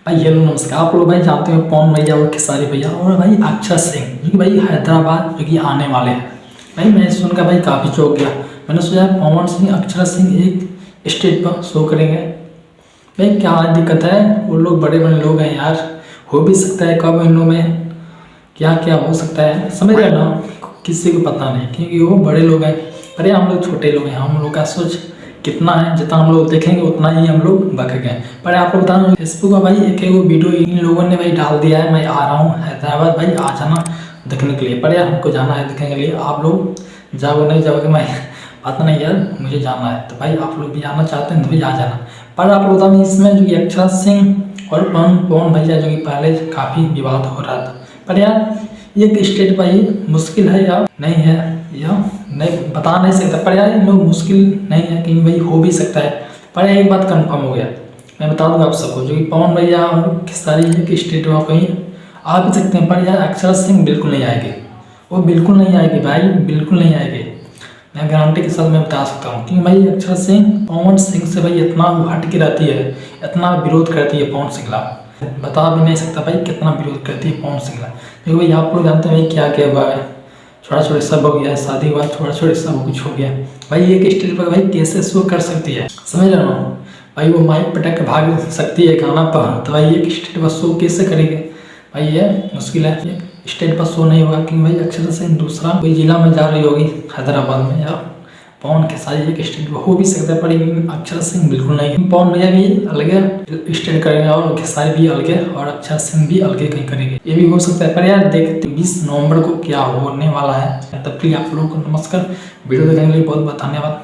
भाई हेलो नमस्कार। आप लोग भाई जानते हो पवन भैया और खेसारी भैया और भाई अक्षर सिंह जो कि भाई हैदराबाद जो कि आने वाले हैं। भाई मैं सुनकर भाई काफ़ी चौंक गया। मैंने सोचा पवन सिंह अक्षर सिंह एक स्टेज पर शो करेंगे। भाई क्या दिक्कत है, वो लोग बड़े बड़े लोग हैं यार, हो भी सकता है कब इन लोगों में क्या क्या हो सकता है समझ रहे हो ना। किसी को पता नहीं क्योंकि वो बड़े लोग हैं, अरे हम लोग छोटे लोग हैं। हम लोग का सोच कितना है, जितना हम लोग देखेंगे उतना ही हम लोग बक गए। पर आप लोग बता फेसबुक पर भाई एक वो वीडियो इन लोगों ने भाई डाल दिया है, मैं आ रहा हूँ हैदराबाद, भाई आ जाना देखने के लिए। पर यार हमको जाना है देखने के लिए, आप लोग जाओगे नहीं जाओगे मैं पता नहीं यार, मुझे जाना है। तो भाई आप लोग भी आना चाहते हैं तो भी आ जाना। पर आप लोग बता इसमें जो कि अक्षर सिंह और पवन भैया जो कि पहले काफ़ी विवाद हो रहा था। पर यार ये स्टेट भाई मुश्किल है या नहीं है या नहीं बता नहीं सकता। पर यार इन लोग मुश्किल नहीं है कि भाई हो भी सकता है। पर एक बात कंफर्म हो गया, मैं बता दूंगा आप सबको, जो कि पवन भैया और खेसारी है कि स्टेट वहाँ कहीं आ भी सकते हैं। पर यार अक्षर सिंह बिल्कुल नहीं आएगी, वो बिल्कुल नहीं आएगी भाई, बिल्कुल नहीं आएगी। मैं गारंटी के साथ मैं बता सकता हूँ क्योंकि भाई अक्षर सिंह पवन सिंह से भाई इतना हट के रहती है, इतना विरोध करती है पवन सिंह ला, बता भी नहीं सकता भाई कितना विरोध करती है पवन सिंह ला। क्योंकि भाई आप लोग जानते हैं भाई क्या क्या हुआ है, छोटा छोटा सब हो गया, शादी हुआ छोटा छोटा सब कुछ हो गया। भाई एक स्टेज पर भाई कैसे शो कर सकती है समझ रहे हो भाई, वो माइक पटक के भाग सकती है गाना पर, तो भाई एक स्टेज पर शो कैसे करेगी भाई, ये मुश्किल है। स्टेज पर शो नहीं होगा क्योंकि भाई अक्षर सिंह दूसरा कोई जिला में जा रही होगी हैदराबाद में, या पवन खेसारी एक स्टेज पर हो भी सकता है। पर अक्षर सिंह बिल्कुल नहीं। पवन भैया भी अलग स्टेज करेंगे और खेसारी भी अलग और अक्षर सिंह भी अलग कहीं करेंगे, ये भी हो सकता है। पर यार देखते 20 नवंबर को क्या होने वाला है। तब तक आप लोगों को नमस्कार, वीडियो देखने के लिए बहुत बहुत धन्यवाद।